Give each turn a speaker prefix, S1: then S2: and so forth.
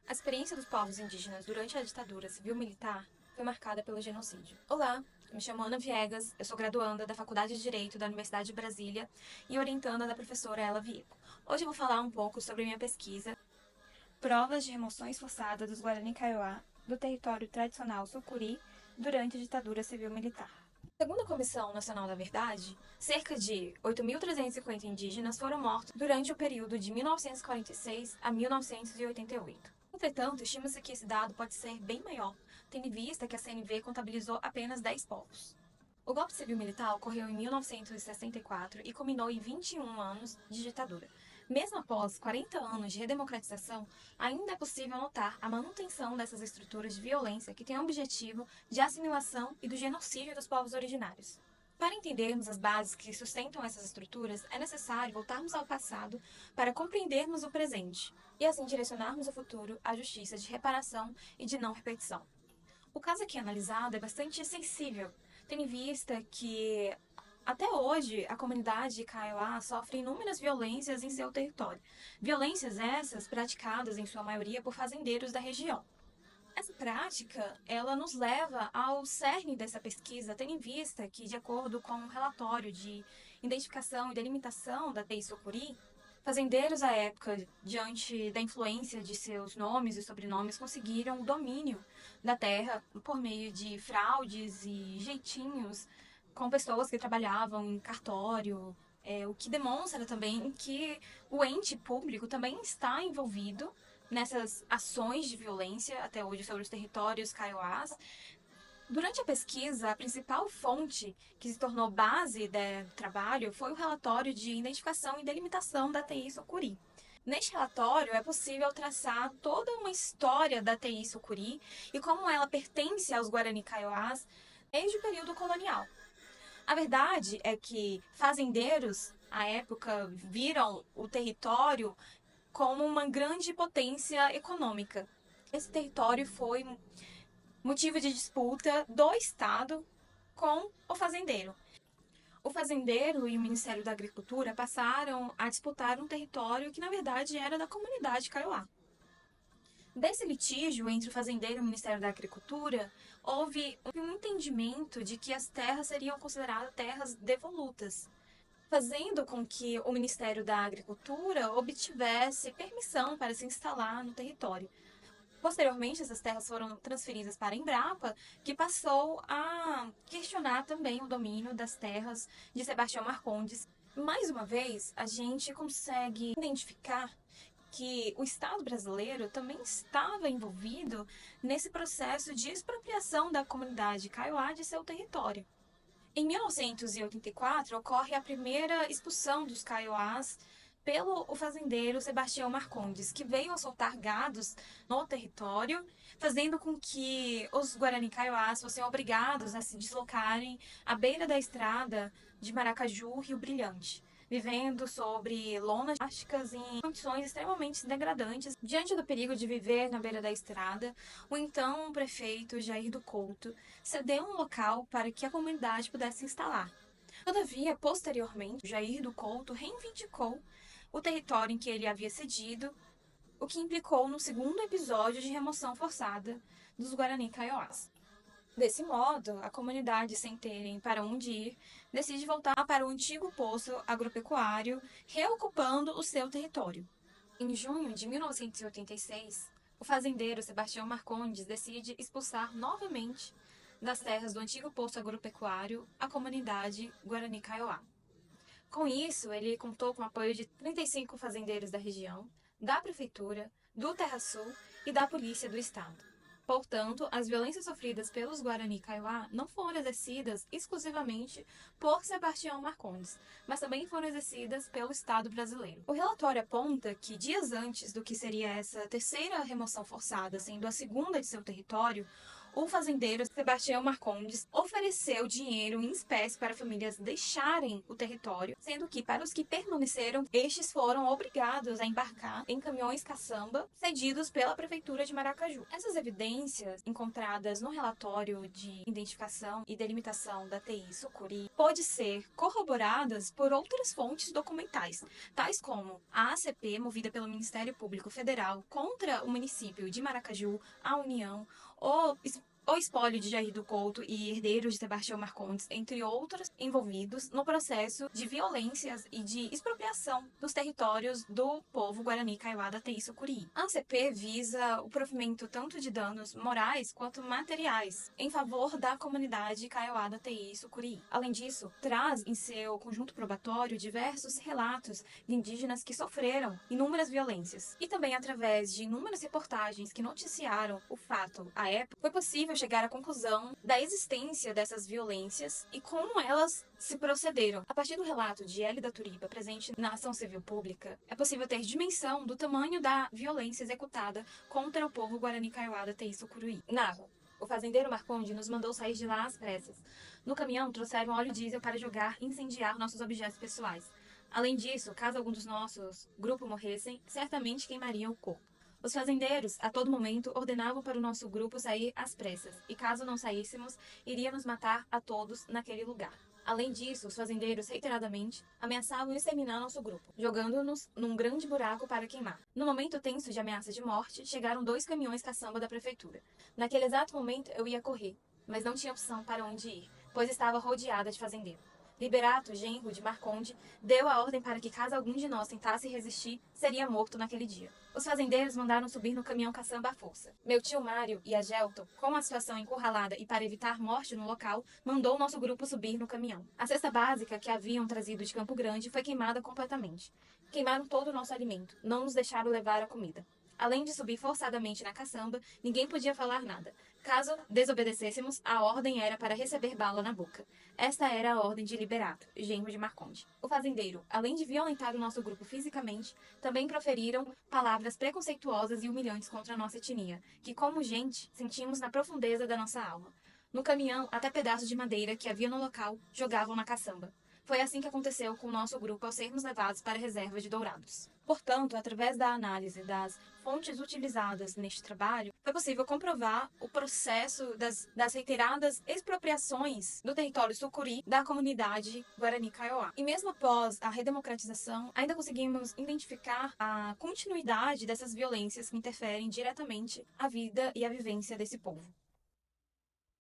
S1: A experiência dos povos indígenas durante a ditadura civil-militar foi marcada pelo genocídio. Olá, me chamo Ana Viegas, eu sou graduanda da Faculdade de Direito da Universidade de Brasília e orientanda da professora Ela Vieco. Hoje eu vou falar um pouco sobre minha pesquisa Provas de remoções forçadas dos Guarani Kaiowá do território tradicional Sucuri durante a ditadura civil-militar. Segundo a Comissão Nacional da Verdade, cerca de 8.350 indígenas foram mortos durante o período de 1946 a 1988. Entretanto, estima-se que esse dado pode ser bem maior, tendo em vista que a CNV contabilizou apenas 10 povos. O golpe civil-militar ocorreu em 1964 e culminou em 21 anos de ditadura. Mesmo após 40 anos de redemocratização, ainda é possível notar a manutenção dessas estruturas de violência que têm o objetivo de assimilação e do genocídio dos povos originários. Para entendermos as bases que sustentam essas estruturas, é necessário voltarmos ao passado para compreendermos o presente e assim direcionarmos o futuro à justiça de reparação e de não repetição. O caso aqui analisado é bastante sensível, tendo em vista que até hoje, a comunidade Kaiowá sofre inúmeras violências em seu território. Violências essas praticadas, em sua maioria, por fazendeiros da região. Essa prática, ela nos leva ao cerne dessa pesquisa, tendo em vista que, de acordo com um relatório de identificação e delimitação da TI Sucuri, fazendeiros à época, diante da influência de seus nomes e sobrenomes, conseguiram o domínio da terra por meio de fraudes e jeitinhos com pessoas que trabalhavam em cartório, o que demonstra também que o ente público também está envolvido nessas ações de violência até hoje sobre os territórios kaiowás. Durante a pesquisa, a principal fonte que se tornou base do trabalho foi o relatório de identificação e delimitação da TI Sucuri. Neste relatório, é possível traçar toda uma história da TI Sucuri e como ela pertence aos Guarani Kaiowás desde o período colonial. A verdade é que fazendeiros, à época, viram o território como uma grande potência econômica. Esse território foi motivo de disputa do Estado com o fazendeiro. O fazendeiro e o Ministério da Agricultura passaram a disputar um território que, na verdade, era da comunidade Kaiowá. Desse litígio entre o fazendeiro e o Ministério da Agricultura, houve um entendimento de que as terras seriam consideradas terras devolutas, fazendo com que o Ministério da Agricultura obtivesse permissão para se instalar no território. Posteriormente, essas terras foram transferidas para a Embrapa, que passou a questionar também o domínio das terras de Sebastião Marcondes. Mais uma vez, a gente consegue identificar que o Estado brasileiro também estava envolvido nesse processo de expropriação da comunidade Kaiowá de seu território. Em 1984, ocorre a primeira expulsão dos Kaiowás pelo fazendeiro Sebastião Marcondes, que veio a soltar gados no território, fazendo com que os Guarani Kaiowás fossem obrigados a se deslocarem à beira da estrada de Maracaju, Rio Brilhante, vivendo sobre lonas plásticas em condições extremamente degradantes. Diante do perigo de viver na beira da estrada, o então prefeito Jair do Couto cedeu um local para que a comunidade pudesse se instalar. Todavia, posteriormente, Jair do Couto reivindicou o território em que ele havia cedido, o que implicou no segundo episódio de remoção forçada dos Guarani Kaiowás. Desse modo, a comunidade, sem terem para onde ir, decide voltar para o antigo poço agropecuário, reocupando o seu território. Em junho de 1986, o fazendeiro Sebastião Marcondes decide expulsar novamente das terras do antigo poço agropecuário a comunidade Guarani Kaiowá. Com isso, ele contou com o apoio de 35 fazendeiros da região, da prefeitura, do Terrasul e da polícia do estado. Portanto, as violências sofridas pelos Guarani Kaiowá não foram exercidas exclusivamente por Sebastião Marcondes, mas também foram exercidas pelo Estado brasileiro. O relatório aponta que, dias antes do que seria essa terceira remoção forçada, sendo a segunda de seu território, o fazendeiro Sebastião Marcondes ofereceu dinheiro em espécie para famílias deixarem o território, sendo que para os que permaneceram, estes foram obrigados a embarcar em caminhões caçamba cedidos pela prefeitura de Maracaju. Essas evidências encontradas no relatório de identificação e delimitação da TI Sucuri pode ser corroboradas por outras fontes documentais, tais como a ACP, movida pelo Ministério Público Federal contra o município de Maracaju, a União, o espólio de Jair do Couto e herdeiros de Sebastião Marcondes, entre outros envolvidos no processo de violências e de expropriação dos territórios do povo Guarani Kaiowá da TI Sucuri. A ACP visa o provimento tanto de danos morais quanto materiais em favor da comunidade Kaiowá da TI Sucuri. Além disso, traz em seu conjunto probatório diversos relatos de indígenas que sofreram inúmeras violências. E também através de inúmeras reportagens que noticiaram o fato à época, foi possível chegar à conclusão da existência dessas violências e como elas se procederam. A partir do relato de Hélida Turiba, presente na ação civil pública, é possível ter dimensão do tamanho da violência executada contra o povo Guarani Kaiowá da TI Sucuri. Narro. O fazendeiro Marconde nos mandou sair de lá às pressas. No caminhão, trouxeram óleo diesel para jogar e incendiar nossos objetos pessoais. Além disso, caso algum dos nossos grupo morressem, certamente queimariam o corpo. Os fazendeiros, a todo momento, ordenavam para o nosso grupo sair às pressas, e caso não saíssemos, iriam nos matar a todos naquele lugar. Além disso, os fazendeiros, reiteradamente, ameaçavam exterminar nosso grupo, jogando-nos num grande buraco para queimar. No momento tenso de ameaça de morte, chegaram 2 caminhões caçamba da prefeitura. Naquele exato momento, eu ia correr, mas não tinha opção para onde ir, pois estava rodeada de fazendeiros. Liberato, genro de Marconde, deu a ordem para que, caso algum de nós tentasse resistir, seria morto naquele dia. Os fazendeiros mandaram subir no caminhão caçamba à força. Meu tio Mário e a Gelton, com a situação encurralada e para evitar morte no local, mandou o nosso grupo subir no caminhão. A cesta básica que haviam trazido de Campo Grande foi queimada completamente. Queimaram todo o nosso alimento, não nos deixaram levar a comida. Além de subir forçadamente na caçamba, ninguém podia falar nada. Caso desobedecêssemos, a ordem era para receber bala na boca. Esta era a ordem de Liberato, genro de Marconde. O fazendeiro, além de violentar o nosso grupo fisicamente, também proferiram palavras preconceituosas e humilhantes contra a nossa etnia, que, como gente, sentimos na profundeza da nossa alma. No caminhão, até pedaços de madeira que havia no local jogavam na caçamba. Foi assim que aconteceu com o nosso grupo ao sermos levados para a reserva de Dourados. Portanto, através da análise das fontes utilizadas neste trabalho, foi possível comprovar o processo das reiteradas expropriações do território sucuri da comunidade Guarani Kaiowá. E mesmo após a redemocratização, ainda conseguimos identificar a continuidade dessas violências que interferem diretamente a vida e a vivência desse povo.